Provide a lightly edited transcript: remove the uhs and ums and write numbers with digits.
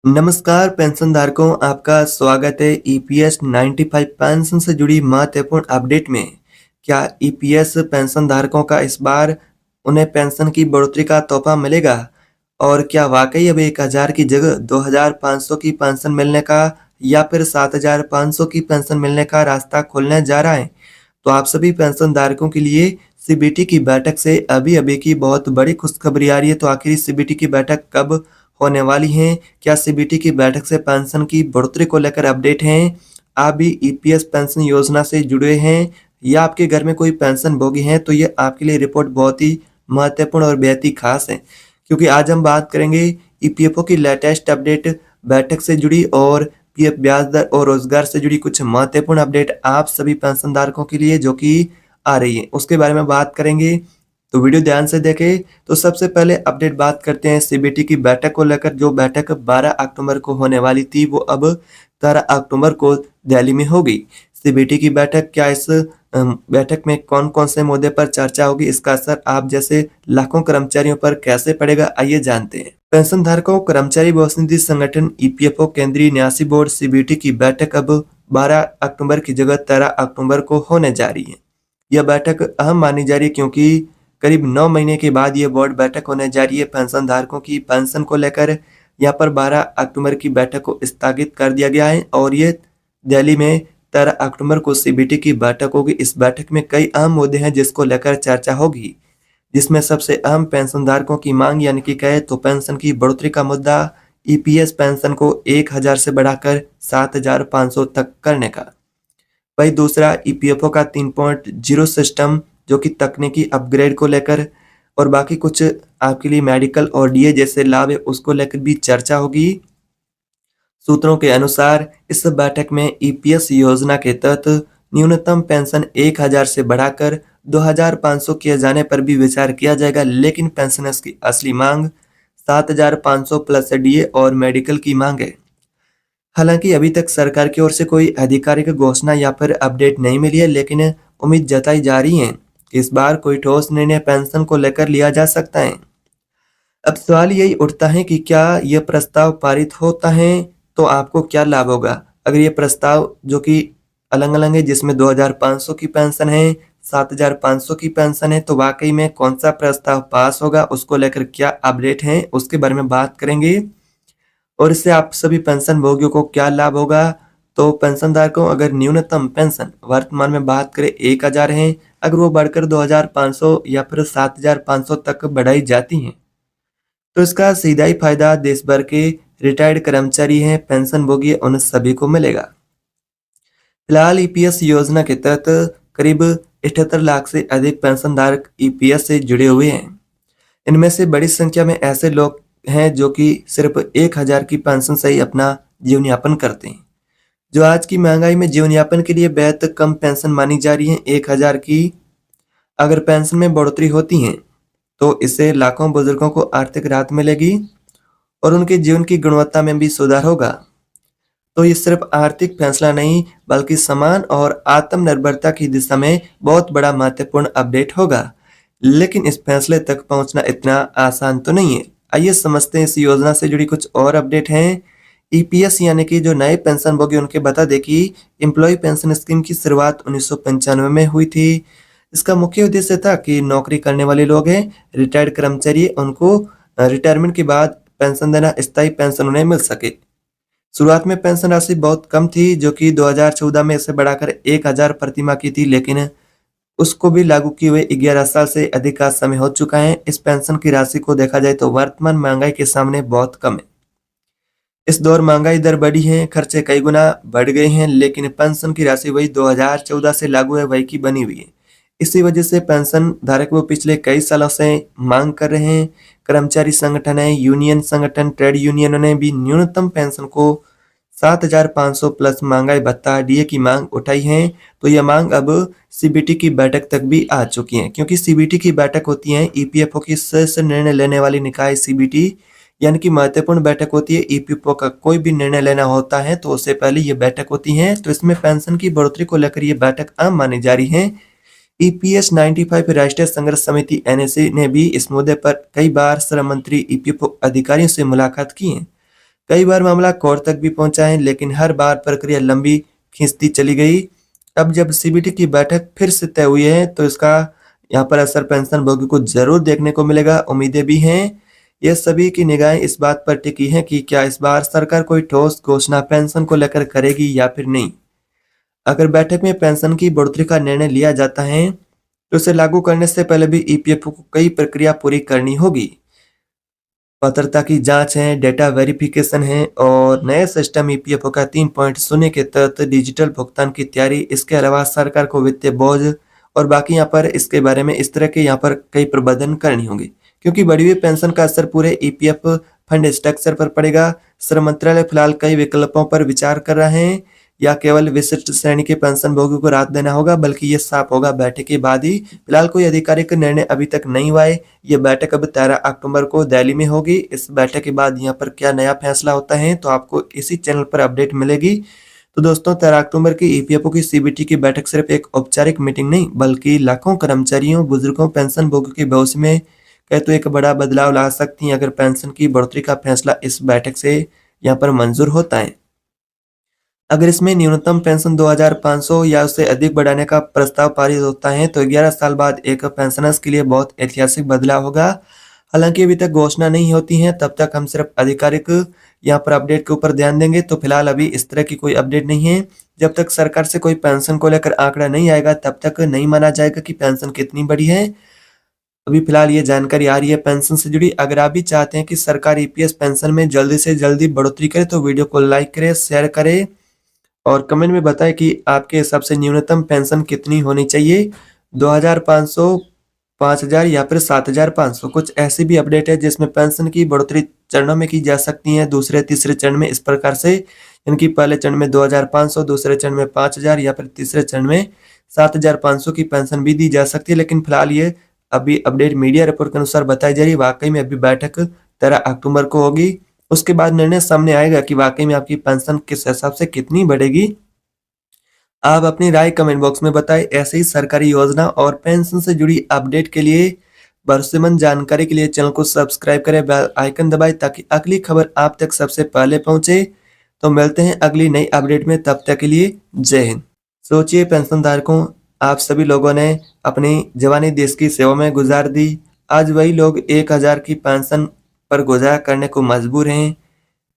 नमस्कार पेंशन धारकों, आपका स्वागत है ईपीएस 95 पेंशन से जुड़ी महत्वपूर्ण अपडेट में। क्या ईपीएस पेंशन धारकों का इस बार उन्हें पेंशन की बढ़ोतरी का तोहफा मिलेगा? और क्या वाकई अब 1000 की जगह 2500 की पेंशन मिलने का या फिर 7500 की पेंशन मिलने का रास्ता खुलने जा रहा है? तो आप सभी पेंशन धारकों के लिए सीबीटी की बैठक से अभी-अभी की बहुत बड़ी खुशखबरी आ रही है। तो आखिर सीबीटी की बैठक कब होने वाली है? क्या सीबीटी की बैठक से पेंशन की बढ़ोतरी को लेकर अपडेट हैं? आप भी ईपीएस पेंशन योजना से जुड़े हैं या आपके घर में कोई पेंशन भोगी हैं, तो ये आपके लिए रिपोर्ट बहुत ही महत्वपूर्ण और बेहद ही खास है, क्योंकि आज हम बात करेंगे ईपीएफओ की लेटेस्ट अपडेट, बैठक से जुड़ी और पीएफ ब्याज दर और रोजगार से जुड़ी कुछ महत्वपूर्ण अपडेट आप सभी पेंशन धारकों के लिए जो कि आ रही है, उसके बारे में बात करेंगे। तो वीडियो ध्यान से देखें। तो सबसे पहले अपडेट बात करते हैं सीबीटी की बैठक को लेकर। जो बैठक 12 अक्टूबर को होने वाली थी, वो अब 13 अक्टूबर को दिल्ली में होगी। सीबीटी की बैठक, क्या इस बैठक में कौन कौन से मुद्दे पर चर्चा होगी, इसका असर आप जैसे लाखों कर्मचारियों पर कैसे पड़ेगा, आइए जानते हैं। पेंशन धारकों, कर्मचारी भविष्य निधि संगठन ईपीएफओ केंद्रीय न्यासी बोर्ड सीबीटी की बैठक अब 12 अक्टूबर की जगह 13 अक्टूबर को होने जा रही है। यह बैठक अहम मानी जा रही है क्योंकि करीब 9 महीने के बाद यह बोर्ड बैठक होने जा रही है। पेंशन धारकों की पेंशन को लेकर यहाँ पर 12 अक्टूबर की बैठक को स्थगित कर दिया गया है और ये दिल्ली में 13 अक्टूबर को सीबीटी की बैठक होगी। इस बैठक में कई अहम मुद्दे हैं जिसको लेकर चर्चा होगी, जिसमें सबसे अहम पेंशन धारकों की मांग यानी कि कहे तो पेंशन की बढ़ोतरी का मुद्दा, ईपीएस पेंशन को 1000 से बढ़ाकर 7500 तक करने का। वही दूसरा ईपीएफओ का 3.0 सिस्टम जो कि तकनीकी अपग्रेड को लेकर, और बाकी कुछ आपके लिए मेडिकल और डीए जैसे लाभ है उसको लेकर भी चर्चा होगी। सूत्रों के अनुसार इस बैठक में ईपीएस योजना के तहत न्यूनतम पेंशन 1000 से बढ़ाकर 2500 किए जाने पर भी विचार किया जाएगा, लेकिन पेंशनर्स की असली मांग 7500 प्लस डीए और मेडिकल की मांग है। हालांकि अभी तक सरकार की ओर से कोई आधिकारिक घोषणा या फिर अपडेट नहीं मिली है, लेकिन उम्मीद जताई जा रही है कि इस बार कोई ठोस निर्णय पेंशन को लेकर लिया जा सकता है। अब सवाल यही उठता है कि क्या यह प्रस्ताव पारित होता है तो आपको क्या लाभ होगा। अगर ये प्रस्ताव जो कि अलग अलग है, जिसमें 2500 की पेंशन है, 7500 की पेंशन है, तो वाकई में कौन सा प्रस्ताव पास होगा, उसको लेकर क्या अपडेट है, उसके बारे में बात करेंगे। और इससे आप सभी पेंशन भोगियों को क्या लाभ होगा। तो पेंशन धारकों, अगर न्यूनतम पेंशन वर्तमान में बात करें 1000 है, अगर वो बढ़कर 2500 या फिर 7500 तक बढ़ाई जाती है, तो इसका सीधा ही फायदा देश भर के रिटायर्ड कर्मचारी हैं, पेंशन भोगी उन सभी को मिलेगा। फिलहाल ईपीएस योजना के तहत करीब 78 लाख से अधिक पेंशन धारक ईपीएस से जुड़े हुए हैं। इनमें से बड़ी संख्या में ऐसे लोग हैं जो कि सिर्फ 1000 की पेंशन से ही अपना जीवन यापन करते हैं, जो आज की महंगाई में जीवन यापन के लिए बेहद कम पेंशन मानी जा रही है। 1000 की अगर पेंशन में बढ़ोतरी होती है तो इससे लाखों बुजुर्गों को आर्थिक राहत मिलेगी और उनके जीवन की गुणवत्ता में भी सुधार होगा। तो ये सिर्फ आर्थिक फैसला नहीं, बल्कि समान और आत्मनिर्भरता की दिशा में बहुत बड़ा महत्वपूर्ण अपडेट होगा। लेकिन इस फैसले तक पहुंचना इतना आसान तो नहीं है। आइए समझते हैं इस योजना से जुड़ी कुछ और अपडेट हैं। ईपीएस यानी कि जो नए पेंशन भोगी उनके बता दें कि एम्प्लॉय पेंशन स्कीम की शुरुआत 1995 में हुई थी। इसका मुख्य उद्देश्य था कि नौकरी करने वाले लोग हैं, रिटायर्ड कर्मचारी, उनको रिटायरमेंट के बाद पेंशन देना, स्थायी पेंशन उन्हें मिल सके। शुरुआत में पेंशन राशि बहुत कम थी, जो कि 2014 में इसे बढ़ाकर 1000 प्रति माह की थी, लेकिन उसको भी लागू किए हुए 11 साल से अधिक का समय हो चुका है। इस पेंशन की राशि को देखा जाए तो वर्तमान महंगाई के सामने बहुत कम है। इस दौर महंगाई दर बढ़ी है, खर्चे कई गुना बढ़ गए हैं, लेकिन पेंशन की राशि वही 2014 से लागू है, वही की बनी हुई है। इसी वजह से पेंशन धारक वो पिछले कई सालों से मांग कर रहे हैं। कर्मचारी संगठन है, यूनियन संगठन, ट्रेड यूनियनों ने भी न्यूनतम पेंशन को 7500 प्लस महंगाई भत्ता डीए की मांग उठाई है। तो यह मांग अब सीबीटी की बैठक तक भी आ चुकी है, क्योंकि सीबीटी की बैठक होती है ईपीएफओ की शीर्ष निर्णय लेने वाली निकाय सीबीटी, यानी कि महत्वपूर्ण बैठक होती है। ईपीएफओ का कोई भी निर्णय लेना होता है तो उससे पहले ये बैठक होती है। तो इसमें पेंशन की बढ़ोतरी को लेकर ये बैठक आम मानी जा रही है। ईपीएस 95 राष्ट्रीय संघर्ष समिति एनएससी ने भी इस मुद्दे पर कई बार श्रम मंत्री, ईपीएफओ अधिकारियों से मुलाकात की है। कई बार मामला कोर्ट तक भी पहुंचा है, लेकिन हर बार प्रक्रिया लंबी खींचती चली गई। अब जब सीबीटी की बैठक फिर से तय हुई है, तो इसका यहाँ पर असर पेंशनभोगी को जरूर देखने को मिलेगा। उम्मीदें भी हैं। ये सभी की निगाहें इस बात पर टिकी हैं कि क्या इस बार सरकार कोई ठोस घोषणा पेंशन को लेकर करेगी या फिर नहीं। अगर बैठक में पेंशन की बढ़ोतरी का निर्णय लिया जाता है, तो इसे लागू करने से पहले भी ईपीएफओ को कई प्रक्रिया पूरी करनी होगी। पात्रता की जांच है, डेटा वेरिफिकेशन है और नए सिस्टम ईपीएफओ का 3.0 के तहत डिजिटल भुगतान की तैयारी। इसके अलावा सरकार को वित्तीय बोझ और बाकी यहाँ पर इसके बारे में इस तरह के यहाँ पर कई प्रबंधन करनी होंगी, क्योंकि बढ़ी हुई पेंशन का असर पूरे ईपीएफ फंड स्ट्रक्चर पर पड़ेगा। श्रम मंत्रालय फिलहाल कई विकल्पों पर विचार कर रहे हैं। या केवल विशिष्ट श्रेणी के पेंशन भोगियों को राहत देना होगा, बल्कि ये साफ होगा बैठक के बाद ही। फिलहाल कोई आधिकारिक निर्णय अभी तक नहीं हुआ है। ये बैठक अब 13 अक्टूबर को दिल्ली में होगी। इस बैठक के बाद यहाँ पर क्या नया फैसला होता है, तो आपको इसी चैनल पर अपडेट मिलेगी। तो दोस्तों, 13 अक्टूबर की ईपीएफओ की सीबीटी की बैठक सिर्फ एक औपचारिक मीटिंग नहीं, बल्कि लाखों कर्मचारियों, बुजुर्गों, पेंशन भोगियों के भविष्य में कहे तो एक बड़ा बदलाव ला सकती है, अगर पेंशन की बढ़ोतरी का फैसला इस बैठक से यहाँ पर मंजूर होता है। अगर इसमें न्यूनतम पेंशन 2500 या उससे अधिक बढ़ाने का प्रस्ताव पारित होता है, तो 11 साल बाद एक पेंशनर्स के लिए बहुत ऐतिहासिक बदलाव होगा। हालांकि अभी तक घोषणा नहीं होती है, तब तक हम सिर्फ आधिकारिक यहाँ पर अपडेट के ऊपर ध्यान देंगे। तो फिलहाल अभी इस तरह की कोई अपडेट नहीं है। जब तक सरकार से कोई पेंशन को लेकर आंकड़ा नहीं आएगा, तब तक नहीं माना जाएगा कि पेंशन कितनी बढ़ी है। अभी फिलहाल ये जानकारी आ रही है पेंशन से जुड़ी। अगर आप भी चाहते हैं कि सरकार ईपीएस पेंशन में जल्दी से जल्दी बढ़ोतरी करे, तो वीडियो को लाइक करें, शेयर करें और कमेंट में बताएं कि आपके हिसाब से न्यूनतम पेंशन कितनी होनी चाहिए, 2500, 5000 या फिर 7500। कुछ ऐसी भी अपडेट है जिसमें पेंशन की बढ़ोतरी चरणों में की जा सकती है, दूसरे तीसरे चरण में इस प्रकार से, इनकी पहले चरण में 2500, दूसरे चरण में 5000 या फिर तीसरे चरण में 7500 की पेंशन भी दी जा सकती है। लेकिन फिलहाल ये अभी अपडेट मीडिया रिपोर्ट के अनुसार बताई जा रही है। वाकई में अभी बैठक 13 अक्टूबर को होगी। उसके बाद निर्णय सामने आएगा कि वाकई में आपकी पेंशन किस हिसाब से कितनी बढ़ेगी। आप अपनी राय कमेंट बॉक्स में बताएं। ऐसे ही सरकारी योजना और पेंशन से जुड़ी अपडेट के लिए, भरोसेमंद जानकारी के लिए चैनल को सब्सक्राइब करें, बेल आइकन दबाएं ताकि अगली खबर आप तक सबसे पहले पहुंचे। तो मिलते हैं अगली नई अपडेट में, तब तक के लिए जय हिंद। सोचिए पेंशन धारकों, आप सभी लोगों ने अपनी जवानी देश की सेवा में गुजार दी। आज वही लोग 1000 की पेंशन पर गुजारा करने को मजबूर हैं।